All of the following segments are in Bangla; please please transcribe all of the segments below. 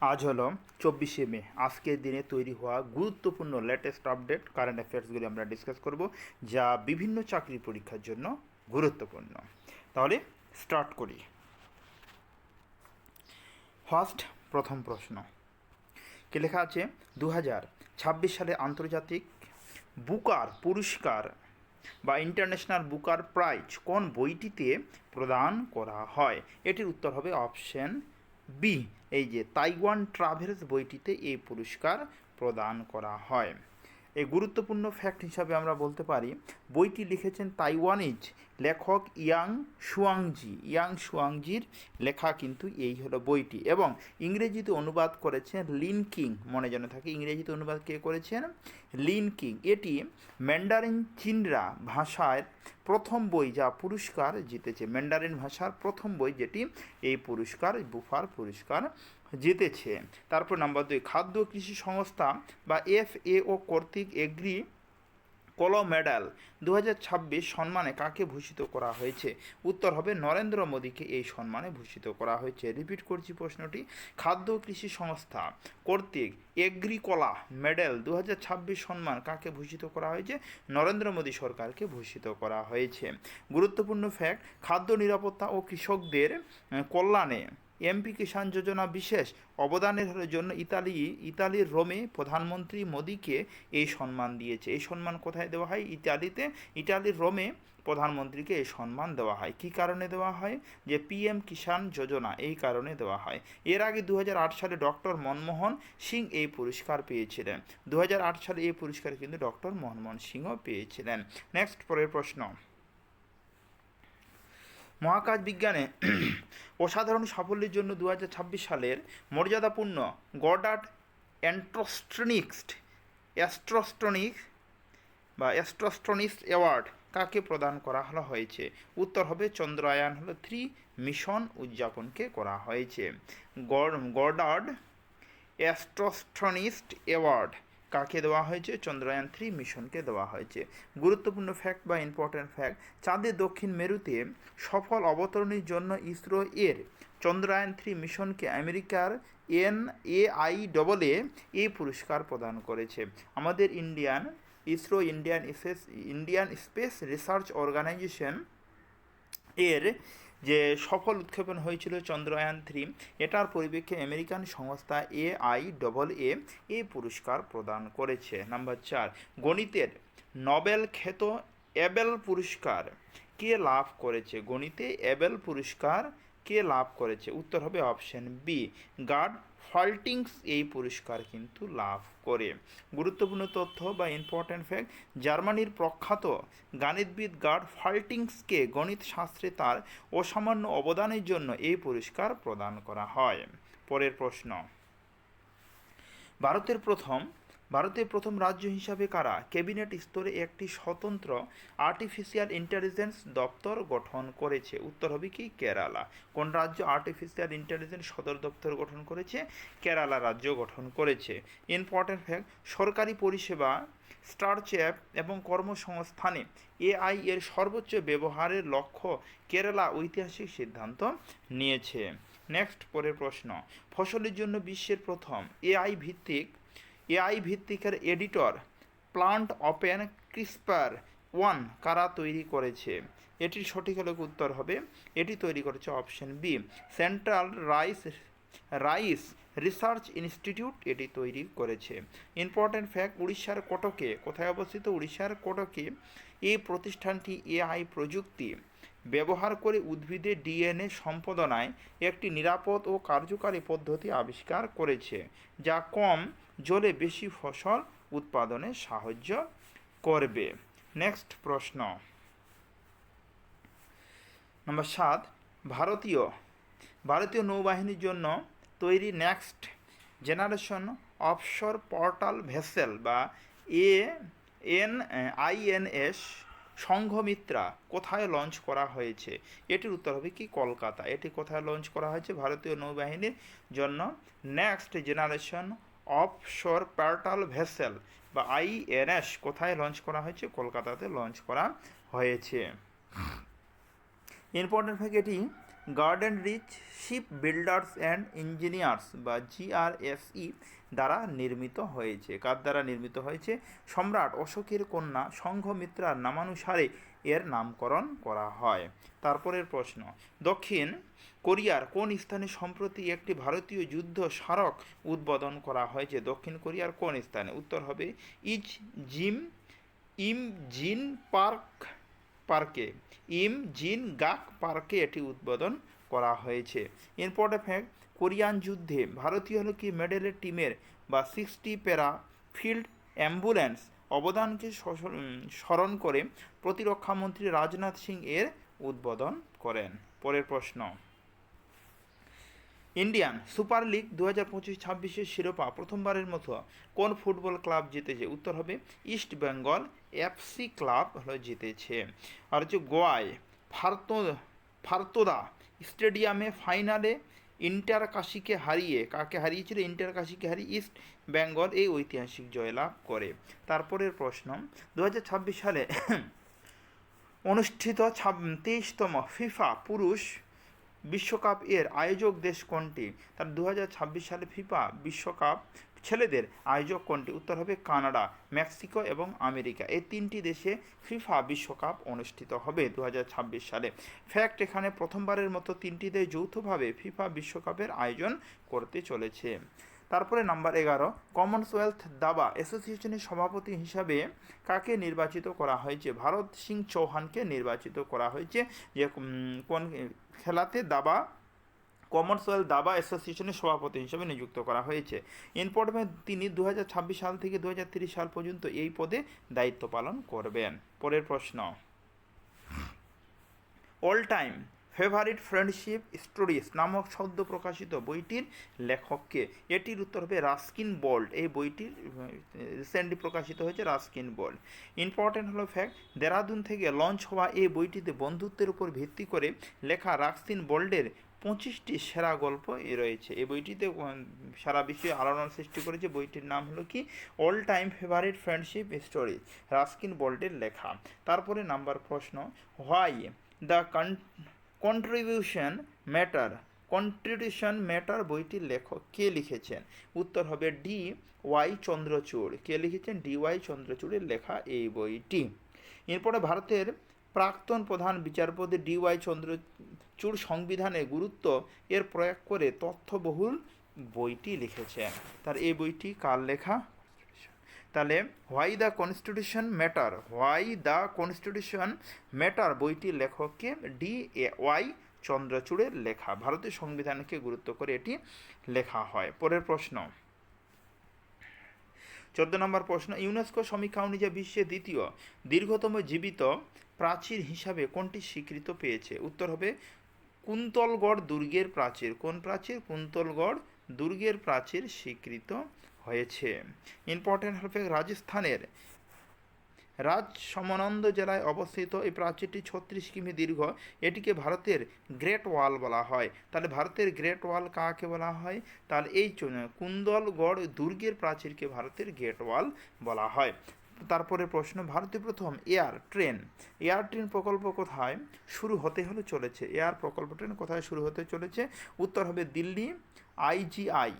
আজ হলো 24শে মে। আজকের দিনে তৈরি হওয়া গুরুত্বপূর্ণ লেটেস্ট আপডেট কারেন্ট অ্যাফেয়ার্সগুলি আমরা ডিসকাস করব, যা বিভিন্ন চাকরি পরীক্ষার জন্য গুরুত্বপূর্ণ। তাহলে স্টার্ট করি। প্রথম প্রশ্ন কি লেখা আছে? 2026 সালে আন্তর্জাতিক বুকার পুরস্কার বা ইন্টারন্যাশনাল বুকার প্রাইজ কোন বইটিতে প্রদান করা হয়? এটির উত্তর হবে অপশন বি, এই যে তাইওয়ান ট্রাভেলস বইটিতে এই পুরস্কার প্রদান করা হয়। এই গুরুত্বপূর্ণ ফ্যাক্ট হিসাবে আমরা বলতে পারি, বইটি লিখেছেন তাইওয়ানিজ লেখক ইয়াং শুয়াংজির লেখা কিন্তু এই হলো বইটি, এবং ইংরেজিতে অনুবাদ করেছেন লিন কিং। মনে যেন থাকে, ইংরেজিতে অনুবাদ কে করেছেন? Lin King. এটি ম্যান্ডারিন চিনরা ভাষায় প্রথম বই যা পুরস্কার জিতেছে, ম্যান্ডারিন ভাষার প্রথম বই যেটি এই পুরস্কার, বুফার পুরস্কার জিতেছে। তারপর নাম্বার 2, খাদ্য কৃষি সংস্থা বা FAO কর্তৃক এগ্রি কলো মেডাল 2026 সম্মানে কাকে ভূষিত করা হয়েছে? উত্তর হবে নরেন্দ্র মোদীকে এই সম্মানে ভূষিত করা হয়েছে। রিপিট করছি প্রশ্নটি, খাদ্য কৃষি সংস্থা কর্তৃক এগ্রিকোলা মেডেল 2026 সম্মান কাকে ভূষিত করা হয়েছে? নরেন্দ্র মোদী সরকারকে ভূষিত করা হয়েছে। গুরুত্বপূর্ণ ফ্যাক্ট, খাদ্য নিরাপত্তা ও কৃষকদের কল্যাণে এমপি কিষাণ যোজনা বিশেষ অবদানের জন্য ইতালির রোমে প্রধানমন্ত্রী মোদীকে এই সম্মান দিয়েছে। এই সম্মান কোথায় দেওয়া হয়? ইটালির রোমে প্রধানমন্ত্রীকে এই সম্মান দেওয়া হয়। কী কারণে দেওয়া হয়? যে PM কিষাণ যোজনা, এই কারণে দেওয়া হয়। এর আগে 2008 সালে ডক্টর মনমোহন সিং এই পুরস্কার পেয়েছিলেন। 2008 সালে এই পুরস্কার কিন্তু ডক্টর মনমোহন সিংও পেয়েছিলেন। নেক্সট, পরের প্রশ্ন, মহাকাশ বিজ্ঞানে অসাধারণ সাফল্যের জন্য 2026 সালের মর্যাদাপূর্ণ গডার্ড অ্যাস্ট্রোস্টনিক্স অ্যাওয়ার্ড কাকে প্রদান করা হয়েছে? উত্তর হবে চন্দ্রায়ন 3 মিশন উদযাপনকে করা হয়েছে। গডার্ড অ্যাস্ট্রোস্টনিক্স অ্যাওয়ার্ড কাকে দেওয়া হয়েছে? চন্দ্রায়ন 3 মিশনকে দেওয়া হয়েছে। গুরুত্বপূর্ণ ফ্যাক্ট বা ইম্পর্ট্যান্ট ফ্যাক্ট, চাঁদের দক্ষিণ মেরুতে সফল অবতরণের জন্য ইসরো এর চন্দ্রায়ন 3 মিশনকে আমেরিকার NAIAA এই পুরস্কার প্রদান করেছে। আমাদের ইন্ডিয়ান স্পেস রিসার্চ অর্গানাইজেশন এর যে সফল উৎক্ষেপণ হয়েছিল চন্দ্রায়ন 3, এটার পরিপ্রেক্ষে আমেরিকান সংস্থা AIAA এই পুরস্কার প্রদান করেছে। নাম্বার 4, গণিতের নোবেল খ্যাত এবেল পুরস্কার কে লাভ করেছে? গণিতে এবেল পুরস্কার কে লাভ করেছে? উত্তর হবে অপশন বি, গার্ড ফল্টিংস এই পুরস্কার কিন্তু লাভ করে। গুরুত্বপূর্ণ তথ্য বা ইম্পর্ট্যান্ট ফ্যাক্ট, জার্মানির প্রখ্যাত গণিতবিদ গার্ড ফল্টিংসকে গণিত শাস্ত্রে তার অসামান্য অবদানের জন্য এই পুরস্কার প্রদান করা হয়। পরের প্রশ্ন, ভারতের প্রথম রাজ্য হিসাবে কারা ক্যাবিনেট স্তরে একটি স্বতন্ত্র আর্টিফিশিয়াল ইন্টেলিজেন্স দপ্তর গঠন করেছে? উত্তর হবে কি? কেরালা। কোন রাজ্য আর্টিফিশিয়াল ইন্টেলিজেন্স সদর দপ্তর গঠন করেছে? কেরালা রাজ্য গঠন করেছে। ইম্পর্ট্যান্ট ফ্যাক্ট, সরকারি পরিষেবা, স্টার্টআপ এবং কর্মসংস্থানে AI এর সর্বোচ্চ ব্যবহারের লক্ষ্য কেরালা ঐতিহাসিক সিদ্ধান্ত নিয়েছে। নেক্সট, পরের প্রশ্ন, ফসলের জন্য বিশ্বের প্রথম AI ভিত্তিকের এডিটর প্লান্ট ওপেন CRISPR-1 কারা তৈরি করেছে? এটির সঠিক হলে উত্তর হবে, এটি তৈরি করেছে option B, Central Rice Research Institute এটি তৈরি করেছে। ইম্পর্ট্যান্ট ফ্যাক্ট, উড়িষ্যার কটকে, কোথায় অবস্থিত? উড়িষ্যার কটকে এই প্রতিষ্ঠানটি AI প্রযুক্তি ব্যবহার করে উদ্ভিদের DNA সম্পাদনায় একটি নিরাপদ ও কার্যকারী পদ্ধতি আবিষ্কার করেছে, যা কম জলে বেশি ফসল উৎপাদনে সাহায্য করবে। নেক্সট প্রশ্ন, নম্বর 7, ভারতীয় নৌবাহিনীর জন্য তৈরি next generation offshore patrol vessel বা INS সংঘমিত্রা কোথায় লঞ্চ করা হয়েছে? এটির উত্তর হবে কি? কলকাতা। এটি কোথায় লঞ্চ করা হয়েছে? ভারতীয় নৌবাহিনীর জন্য next generation offshore patrol vessel বা INS কোথায় লঞ্চ করা হয়েছে? কলকাতাতে লঞ্চ করা হয়েছে। ইম্পর্টেন্ট ফ্যাক্ট, এটি Garden Reach Ship Builders and Engineers বা GRSE দ্বারা নির্মিত হয়েছে। কার দ্বারা নির্মিত হয়েছে? সম্রাট অশোকের কন্যা সংঘমিত্রার নামানুসারে এর নামকরণ করা হয়। তারপরের প্রশ্ন, দক্ষিণ কোরিয়ার কোন স্থানে সম্প্রতি একটি ভারতীয় যুদ্ধ স্মারক উদ্বোধন করা হয়েছে? দক্ষিণ কোরিয়ার কোন স্থানে? উত্তর হবে ইমজিন পার্কে ইমজিন গাক পার্কে এটি উদ্বোধন করা হয়েছে। ইম্পর্টেন্ট ফ্যাক্ট, কোরিয়ান যুদ্ধে ভারতীয় কি মেডেলের টিমের বা 60 প্যারা ফিল্ড অ্যাম্বুলেন্স অবদানকে স্মরণ করে প্রতিরক্ষামন্ত্রী রাজনাথ সিং এর উদ্বোধন করেন। পরের প্রশ্ন, ইন্ডিয়ান সুপার লিগ 2025-26 শিরোপা প্রথমবারের মতো কোন ফুটবল ক্লাব জিতেছে? উত্তর হবে ইস্ট বেঙ্গল FC ক্লাব জিতেছে। আর হচ্ছে গোয়ায় ফারতোদা স্টেডিয়ামে ফাইনালে ইন্টার কাশিকে হারিয়ে, কাকে হারিয়েছিল? ইন্টার কাশিকে হারিয়ে ইস্ট বেঙ্গল এই ঐতিহাসিক জয়লাভ করে। তারপরের প্রশ্ন, 2026 সালে অনুষ্ঠিত 23তম ফিফা পুরুষ বিশ্বকাপ এর আয়োজক দেশ কোনটি? তার 2026 সালে ফিফা বিশ্বকাপ ছেলেদের আয়োজক কোনটি? উত্তর হবে কানাডা, মেক্সিকো এবং আমেরিকা। এই তিনটি দেশে ফিফা বিশ্বকাপ অনুষ্ঠিত হবে 2026 সালে। ফ্যাক্ট, এখানে প্রথমবারের মতো তিনটি দেশ যৌথভাবে ফিফা বিশ্বকাপের আয়োজন করতে চলেছে। তারপরে নাম্বার 11, কমনওয়েলথ দাবা অ্যাসোসিয়েশনের সভাপতি হিসাবে কাকে নির্বাচিত করা হয়েছে? ভারত সিং চৌহানকে নির্বাচিত করা হয়েছে। যে কোন খেলাতে কমনওয়েলথ দাবা অ্যাসোসিয়েশনের সভাপতি হিসেবে নিযুক্ত করা হয়েছে। ইম্পর্টেন্ট, তিনি 2026 সাল থেকে 2030 সাল পর্যন্ত এই পদে দায়িত্ব পালন করবেন। পরের প্রশ্ন, all time favourite friendship stories নামক সদ্য প্রকাশিত বইটির লেখককে? এটির উত্তর হবে রাস্কিন বল্ড। এই বইটির রিসেন্টলি প্রকাশিত হয়েছে রাস্কিন বল্ড। ইম্পর্টেন্ট হলো ফ্যাক্ট, দেরাদুন থেকে লঞ্চ হওয়া এই বইটিতে বন্ধুত্বের উপর ভিত্তি করে লেখা রাস্কিন বল্ডের 25টি সেরা গল্প রয়েছে। এই বইটিতে সারা বিশ্বে আলোড়ন সৃষ্টি করেছে। বইটির নাম হলো কি? All time favourite friendship stories, Ruskin বল্ডের লেখা। তারপরে নাম্বার প্রশ্ন, হোয়াই দ্য কন্ট্রিবিউশন ম্যাটার বইটির লেখক কে লিখেছেন? উত্তর হবে DY চন্দ্রচূড়। কে লিখেছেন? DY চন্দ্রচূড়ের লেখা এই বইটি। এরপরে ভারতের প্রাক্তন প্রধান বিচারপতি DY চন্দ্রচূড় সংবিধানে গুরুত্ব এর প্রয়োগ করে তথ্যবহুল বইটি লিখেছেন। তার এই বইটি কার লেখা? তাহলে হোয়াই দ্য কনস্টিটিউশন ম্যাটার বইটির লেখককে DY চন্দ্রচূড়ের লেখা। ভারতীয় সংবিধানকে গুরুত্ব করে এটি লেখা হয়। পরের প্রশ্ন, 14 নম্বর প্রশ্ন, ইউনেস্কো সমীক্ষা অনুযায়ী বিশ্বের দ্বিতীয় দীর্ঘতম জীবিত প্রাচীর হিসাবে কোনটি স্বীকৃত পেয়েছে? উত্তর হবে কুন্তলগড় দুর্গের প্রাচীর। কোন প্রাচীর? কুন্তলগড় দুর্গের প্রাচীর স্বীকৃত হয়েছে। ইম্পর্টেন্ট হলো রাজস্থানের রাজসমনন্দ জেলায় অবস্থিত এই প্রাচীরটি 36 কিমি দীর্ঘ। এটিকে ভারতের গ্রেট ওয়াল বলা হয়। তাহলে ভারতের গ্রেট ওয়াল কাকে বলা হয়? তাহলে এই কুন্দলগড় দুর্গের প্রাচীরকে ভারতের গ্রেট ওয়াল বলা হয়। তারপরে প্রশ্ন, ভারতের প্রথম এয়ার ট্রেন প্রকল্প কোথায় শুরু হতে চলেছে? ট্রেন কোথায় শুরু হতে চলেছে? উত্তর হবে দিল্লি IGI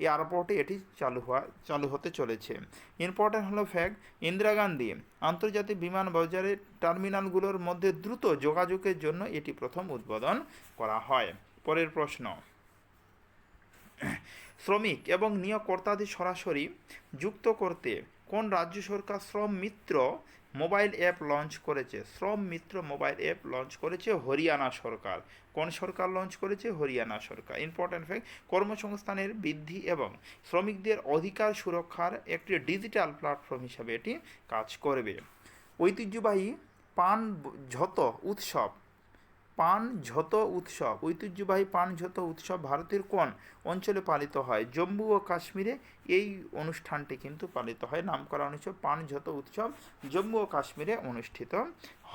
এয়ারপোর্টে এটি চালু হতে চলেছে। ইম্পর্টেন্ট হলো ফ্যাক্ট, ইন্দিরা গান্ধী আন্তর্জাতিক বিমান বাজারের টার্মিনালগুলোর মধ্যে দ্রুত যোগাযোগের জন্য এটি প্রথম উদ্বোধন করা হয়। পরের প্রশ্ন, শ্রমিক এবং নিয়োগকর্তাদের সরাসরি যুক্ত করতে কোন রাজ্য সরকার শ্রম মিত্র মোবাইল অ্যাপ লঞ্চ করেছে? শ্রম মিত্র মোবাইল অ্যাপ লঞ্চ করেছে হরিয়ানা সরকার। কোন সরকার লঞ্চ করেছে? হরিয়ানা সরকার। ইম্পর্টেন্ট ফ্যাক্ট, কর্মসংস্থানের বৃদ্ধি এবং শ্রমিকদের অধিকার সুরক্ষার একটি ডিজিটাল প্ল্যাটফর্ম হিসাবে এটি কাজ করবে। ঐতিহ্যবাহী ঐতিহ্যবাহী পানঝত উৎসব ভারতের কোন অঞ্চলে পালিত হয়? জম্মু ও কাশ্মীরে এই অনুষ্ঠানটি কিন্তু পালিত হয়। নামকরণ উৎসব পানঝত উৎসব জম্মু ও কাশ্মীরে অনুষ্ঠিত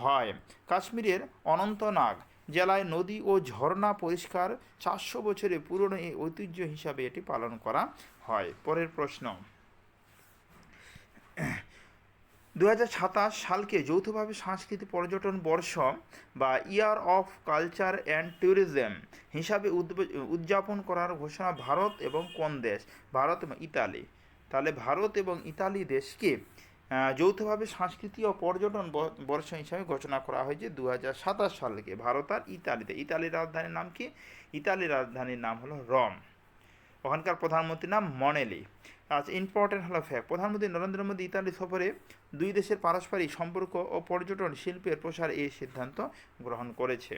হয়। কাশ্মীরের অনন্তনাগ জেলায় নদী ও ঝর্ণা পরিষ্কার 400 বছরের পুরনো এই ঐতিহ্য হিসাবে এটি পালন করা হয়। পরের প্রশ্ন, 2027 সালকে যৌথভাবে সংস্কৃতি পর্যটন বর্ষ বা year of culture and tourism হিসাবে উদযাপন করার ঘোষণা ভারত এবং কোন দেশ? ভারত এবং ইতালি। তাহলে ভারত এবং ইতালি দেশকে যৌথভাবে সংস্কৃতি ও পর্যটন বর্ষ হিসাবে ঘোষণা করা হয়েছে 2027 সালকে ভারত আর ইতালিতে। ইতালির রাজধানীর নাম কি? ইতালির রাজধানীর নাম হলো রম। ওখানকার প্রধানমন্ত্রীর নাম মনেলি। আচ্ছা, ইম্পর্টেন্ট হলো ফ্যাক্ট, প্রধানমন্ত্রী নরেন্দ্র মোদী ইতালি সফরে দুই দেশের পারস্পরিক সম্পর্ক ও পর্যটন শিল্পের প্রসার এই সিদ্ধান্ত গ্রহণ করেছে।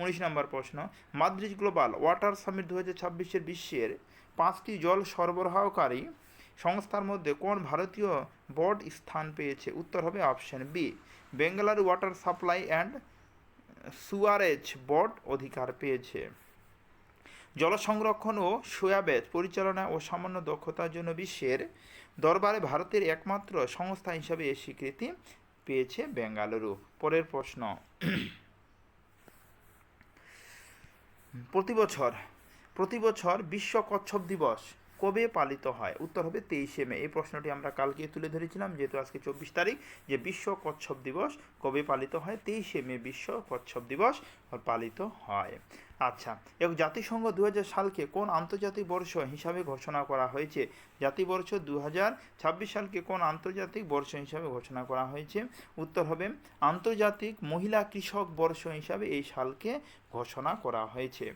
19 নম্বর প্রশ্ন, মাদ্রিদ গ্লোবাল ওয়াটার সামিট 2026 বিশ্বের 5টি জল সরবরাহকারী সংস্থার মধ্যে কোন ভারতীয় বোর্ড স্থান পেয়েছে? উত্তর হবে option B, Bengaluru Water Supply and Sewerage Board অধিকার পেয়েছে। জল সংরক্ষণ ও সয়াবেজ পরিচালনা ও সামান্য দক্ষতার জন্য বিশ্বের দরবারে ভারতের একমাত্র সংস্থা হিসাবে এই স্বীকৃতি পেয়েছে বেঙ্গালুরু। পরের প্রশ্ন, প্রতি বছর বিশ্ব কচ্ছপ দিবস কবে পালিত হয়? উত্তর হবে 23শে মে। এই প্রশ্নটি আমরা কালকে তুলে ধরেছিলাম, যেহেতু আজকে 24 তারিখ, যে বিশ্ব কচ্ছপ দিবস কবে পালিত হয়? 23শে মে বিশ্ব কচ্ছপ দিবস পালিত হয়। আচ্ছা, এবং জাতিসংঘ 2000 সালকে কোন আন্তর্জাতিক বর্ষ হিসাবে ঘোষণা করা হয়েছে? জাতিবর্ষ 2026 সালকে কোন আন্তর্জাতিক বর্ষ হিসাবে ঘোষণা করা হয়েছে? উত্তর হবে আন্তর্জাতিক মহিলা কৃষক বর্ষ হিসাবে এই সালকে ঘোষণা করা হয়েছে।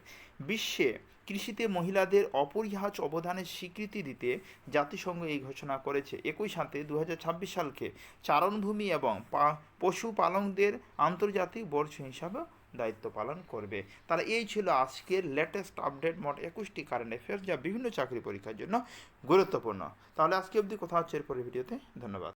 বিশ্বে কৃষিতে মহিলাদের অপরিহার্য অবদানের স্বীকৃতি দিতে জাতিসংঘ এই ঘোষণা করেছে। একই সাথে 2026 সালকে চারণভূমি এবং পশুপালকদের আন্তর্জাতিক বর্ষ হিসাবে দায়িত্ব পালন করবে। তাহলে এই ছিল আজকের লেটেস্ট আপডেট, মোট 21টি কারেন্ট অ্যাফেয়ার্স যা বিভিন্ন চাকরি পরীক্ষার জন্য গুরুত্বপূর্ণ। তাহলে আজকে অবধি কথা হচ্ছে এরপরের ভিডিওতে। ধন্যবাদ।